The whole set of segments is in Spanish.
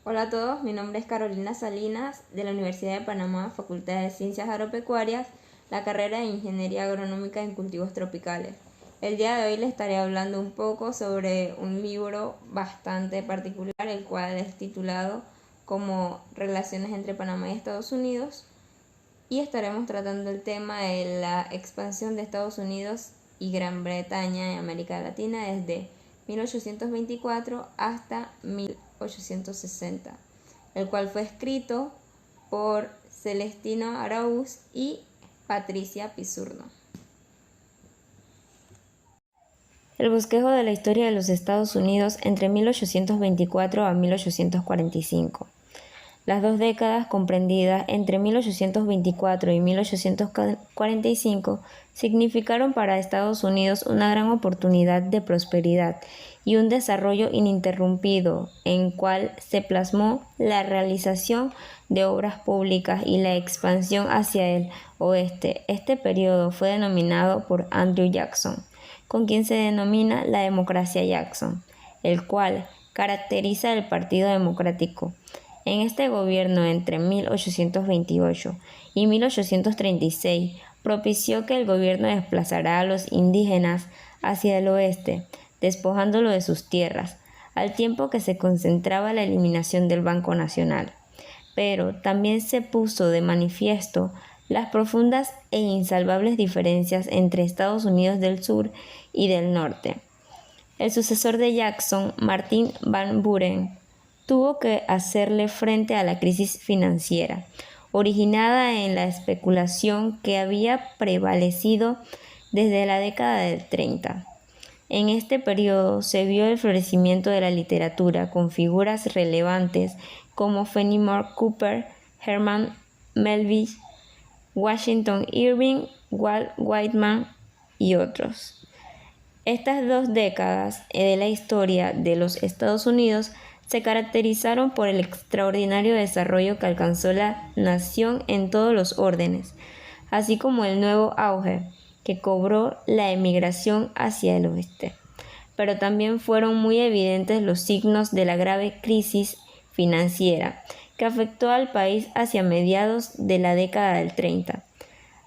Hola a todos, mi nombre es Carolina Salinas de la Universidad de Panamá, Facultad de Ciencias Agropecuarias, la carrera de Ingeniería Agronómica en Cultivos Tropicales. El día de hoy les estaré hablando un poco sobre un libro bastante particular, el cual es titulado como Relaciones entre Panamá y Estados Unidos, y estaremos tratando el tema de la expansión de Estados Unidos y Gran Bretaña en América Latina desde 1824 hasta 1860, el cual fue escrito por Celestino Araúz y Patricia Pisurno. El bosquejo de la historia de los Estados Unidos entre 1824 a 1845. Las dos décadas comprendidas entre 1824 y 1845 significaron para Estados Unidos una gran oportunidad de prosperidad y un desarrollo ininterrumpido en cual se plasmó la realización de obras públicas y la expansión hacia el oeste. Este periodo fue denominado por Andrew Jackson, con quien se denomina la democracia Jackson, el cual caracteriza el Partido Democrático. En este gobierno entre 1828 y 1836 propició que el gobierno desplazara a los indígenas hacia el oeste, despojándolo de sus tierras, al tiempo que se concentraba la eliminación del Banco Nacional. Pero también se puso de manifiesto las profundas e insalvables diferencias entre Estados Unidos del Sur y del Norte. El sucesor de Jackson, Martin Van Buren, tuvo que hacerle frente a la crisis financiera, originada en la especulación que había prevalecido desde la década del 30. En este periodo se vio el florecimiento de la literatura con figuras relevantes como Fenimore Cooper, Herman Melville, Washington Irving, Walt Whitman y otros. Estas dos décadas de la historia de los Estados Unidos se caracterizaron por el extraordinario desarrollo que alcanzó la nación en todos los órdenes, así como el nuevo auge que cobró la emigración hacia el oeste. Pero también fueron muy evidentes los signos de la grave crisis financiera que afectó al país hacia mediados de la década del 30,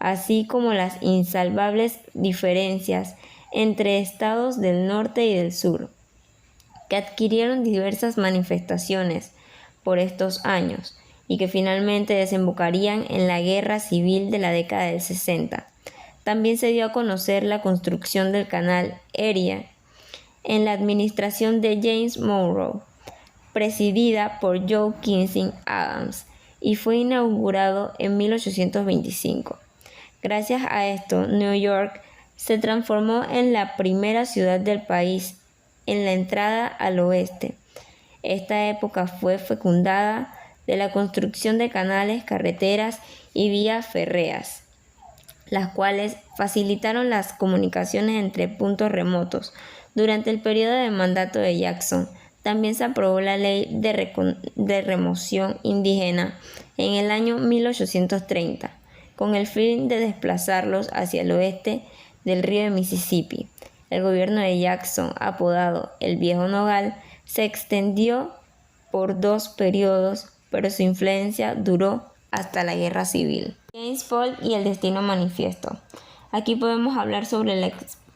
así como las insalvables diferencias entre estados del norte y del sur, que adquirieron diversas manifestaciones por estos años y que finalmente desembocarían en la guerra civil de la década del 60. También se dio a conocer la construcción del canal Erie en la administración de James Monroe, presidida por Joe Quincy Adams, y fue inaugurado en 1825. Gracias a esto, New York se transformó en la primera ciudad del país en la entrada al oeste. Esta época fue fecundada de la construcción de canales, carreteras y vías férreas, las cuales facilitaron las comunicaciones entre puntos remotos. Durante el periodo de mandato de Jackson, también se aprobó la ley de remoción indígena en el año 1830, con el fin de desplazarlos hacia el oeste del río de Mississippi. El gobierno de Jackson, apodado el Viejo Nogal, se extendió por 2 periodos, pero su influencia duró hasta la Guerra Civil. James Polk y el Destino Manifiesto. Aquí podemos hablar sobre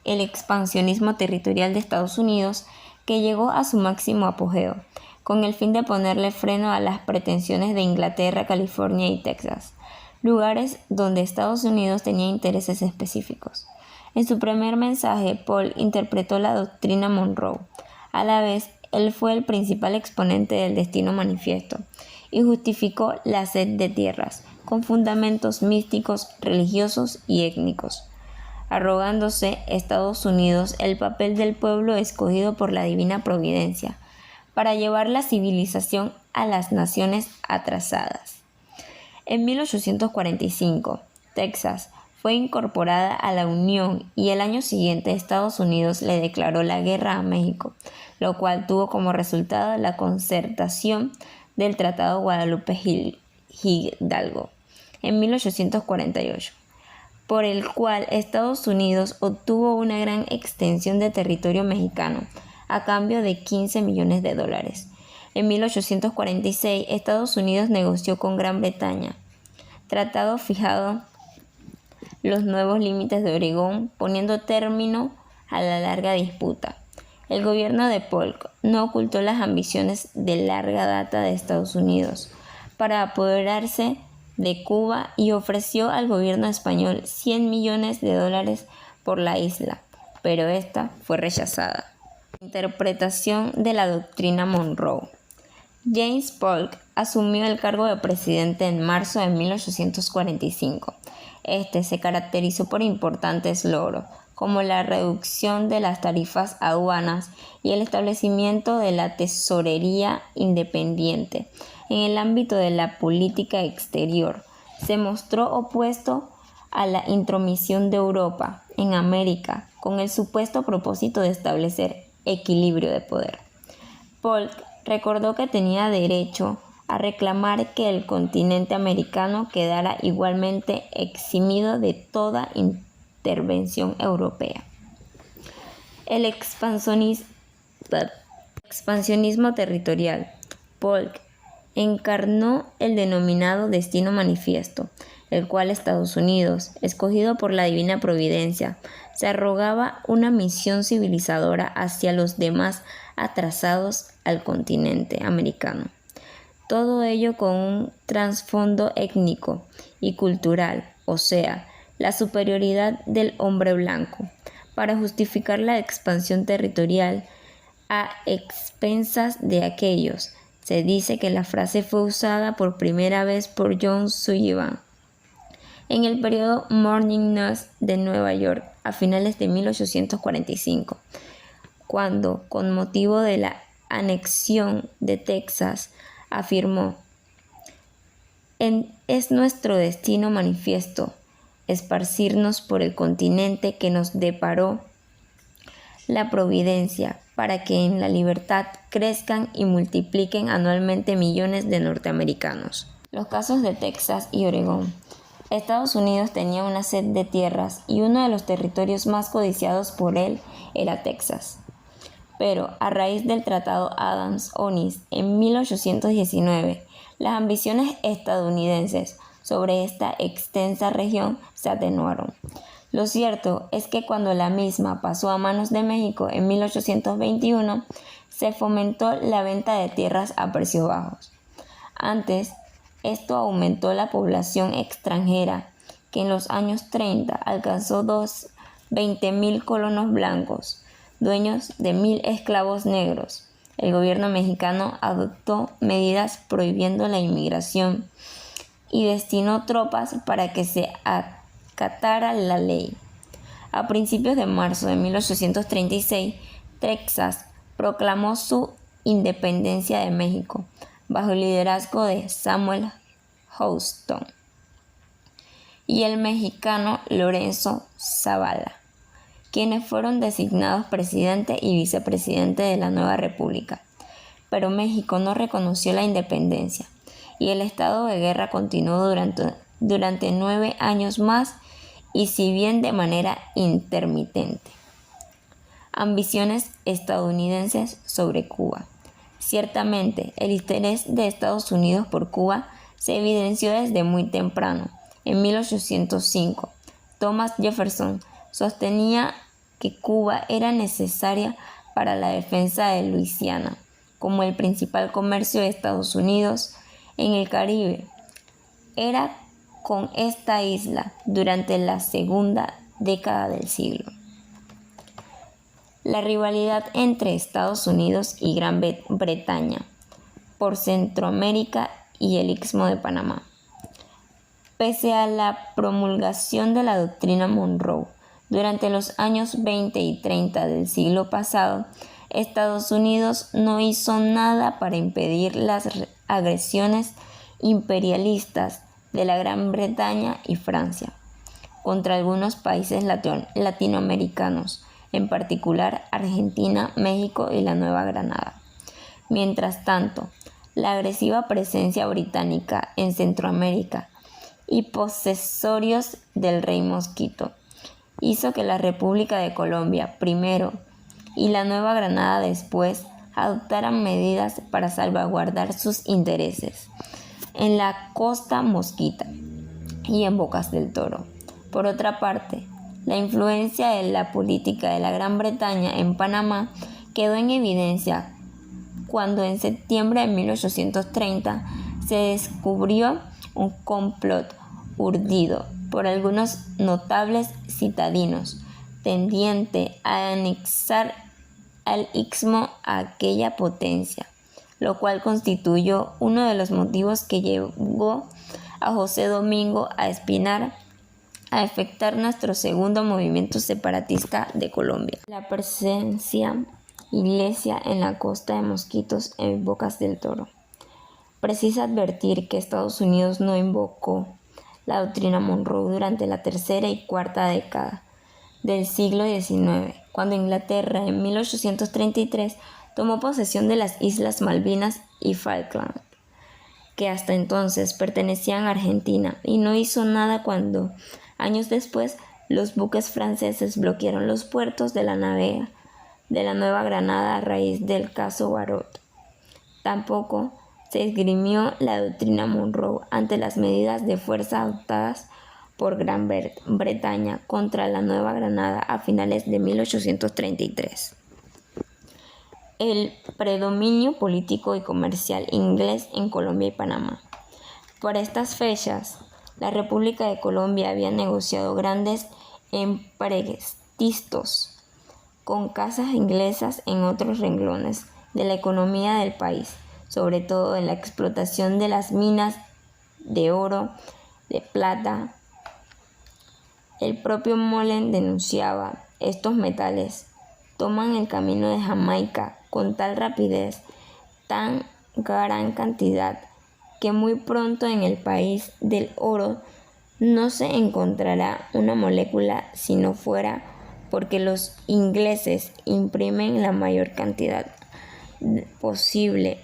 el expansionismo territorial de Estados Unidos, que llegó a su máximo apogeo, con el fin de ponerle freno a las pretensiones de Inglaterra, California y Texas, lugares donde Estados Unidos tenía intereses específicos. En su primer mensaje, Polk interpretó la doctrina Monroe. A la vez, él fue el principal exponente del Destino Manifiesto y justificó la sed de tierras con fundamentos místicos, religiosos y étnicos, arrogándose Estados Unidos el papel del pueblo escogido por la divina providencia para llevar la civilización a las naciones atrasadas. En 1845, Texas fue incorporada a la Unión y el año siguiente Estados Unidos le declaró la guerra a México, lo cual tuvo como resultado la concertación del Tratado Guadalupe-Hidalgo en 1848, por el cual Estados Unidos obtuvo una gran extensión de territorio mexicano a cambio de $15 millones, En 1846, Estados Unidos negoció con Gran Bretaña. Tratado fijado los nuevos límites de Oregón, poniendo término a la larga disputa. El gobierno de Polk no ocultó las ambiciones de larga data de Estados Unidos para apoderarse de Cuba y ofreció al gobierno español $100 millones por la isla, pero esta fue rechazada. Interpretación de la doctrina Monroe. James Polk asumió el cargo de presidente en marzo de 1845. Este se caracterizó por importantes logros, como la reducción de las tarifas aduanas y el establecimiento de la tesorería independiente. En el ámbito de la política exterior, se mostró opuesto a la intromisión de Europa en América, con el supuesto propósito de establecer equilibrio de poder. Polk recordó que tenía derecho a reclamar que el continente americano quedara igualmente eximido de toda intervención europea. El expansionismo territorial. Polk encarnó el denominado destino manifiesto, el cual Estados Unidos, escogido por la divina providencia, se arrogaba una misión civilizadora hacia los demás atrasados al continente americano. Todo ello con un trasfondo étnico y cultural, o sea, la superioridad del hombre blanco, para justificar la expansión territorial a expensas de aquellos. Se dice que la frase fue usada por primera vez por John Sullivan en el periódico Morning News de Nueva York a finales de 1845, cuando, con motivo de la anexión de Texas, afirmó: es nuestro destino manifiesto esparcirnos por el continente que nos deparó la providencia, para que en la libertad crezcan y multipliquen anualmente millones de norteamericanos. Los casos de Texas y Oregón. Estados Unidos tenía una sed de tierras y uno de los territorios más codiciados por él era Texas. Pero a raíz del Tratado Adams-Onis en 1819, las ambiciones estadounidenses sobre esta extensa región se atenuaron. Lo cierto es que cuando la misma pasó a manos de México en 1821, se fomentó la venta de tierras a precios bajos. Antes, esto aumentó la población extranjera, que en los años 30 alcanzó 20,000 colonos blancos, dueños de 1,000 esclavos negros. El gobierno mexicano adoptó medidas prohibiendo la inmigración y destinó tropas para que se acatara la ley. A principios de marzo de 1836, Texas proclamó su independencia de México bajo el liderazgo de Samuel Houston y el mexicano Lorenzo Zavala, quienes fueron designados presidente y vicepresidente de la nueva república. Pero México no reconoció la independencia y el estado de guerra continuó durante 9 años más, y si bien de manera intermitente. Ambiciones estadounidenses sobre Cuba. Ciertamente, el interés de Estados Unidos por Cuba se evidenció desde muy temprano. En 1805, Thomas Jefferson sostenía que Cuba era necesaria para la defensa de Luisiana, como el principal comercio de Estados Unidos en el Caribe era con esta isla durante la segunda década del siglo. La rivalidad entre Estados Unidos y Gran Bretaña por Centroamérica y el Istmo de Panamá. Pese a la promulgación de la doctrina Monroe durante los años 20 y 30 del siglo pasado, Estados Unidos no hizo nada para impedir las agresiones imperialistas de la Gran Bretaña y Francia contra algunos países latinoamericanos, en particular Argentina, México y la Nueva Granada. Mientras tanto, la agresiva presencia británica en Centroamérica y posesorios del rey Mosquito hizo que la República de Colombia primero y la Nueva Granada después adoptaran medidas para salvaguardar sus intereses en la costa Mosquita y en Bocas del Toro. Por otra parte, la influencia de la política de la Gran Bretaña en Panamá quedó en evidencia cuando en septiembre de 1830 se descubrió un complot urdido por algunos notables citadinos tendiente a anexar al istmo a aquella potencia, lo cual constituyó uno de los motivos que llevó a José Domingo a Espinar a efectuar nuestro segundo movimiento separatista de Colombia. La presencia iglesia en la costa de Mosquitos en Bocas del Toro. Precisa advertir que Estados Unidos no invocó la doctrina Monroe durante la tercera y cuarta década del siglo XIX, cuando Inglaterra en 1833 tomó posesión de las Islas Malvinas y Falkland, que hasta entonces pertenecían a Argentina, y no hizo nada cuando, años después, los buques franceses bloquearon los puertos de la Nueva Granada a raíz del caso Barot. Tampoco se esgrimió la doctrina Monroe ante las medidas de fuerza adoptadas por Gran Bretaña contra la Nueva Granada a finales de 1833. El predominio político y comercial inglés en Colombia y Panamá. Por estas fechas, la República de Colombia había negociado grandes empréstitos con casas inglesas en otros renglones de la economía del país, sobre todo en la explotación de las minas de oro, de plata. El propio Molen denunciaba: estos metales toman el camino de Jamaica con tal rapidez, tan gran cantidad, que muy pronto en el país del oro no se encontrará una molécula si no fuera porque los ingleses imprimen la mayor cantidad posible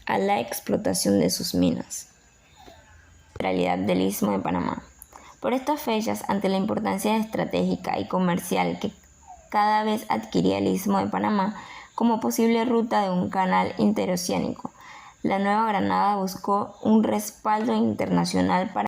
a la explotación de sus minas. Realidad del Istmo de Panamá. Por estas fechas, ante la importancia estratégica y comercial que cada vez adquiría el Istmo de Panamá como posible ruta de un canal interoceánico, la Nueva Granada buscó un respaldo internacional para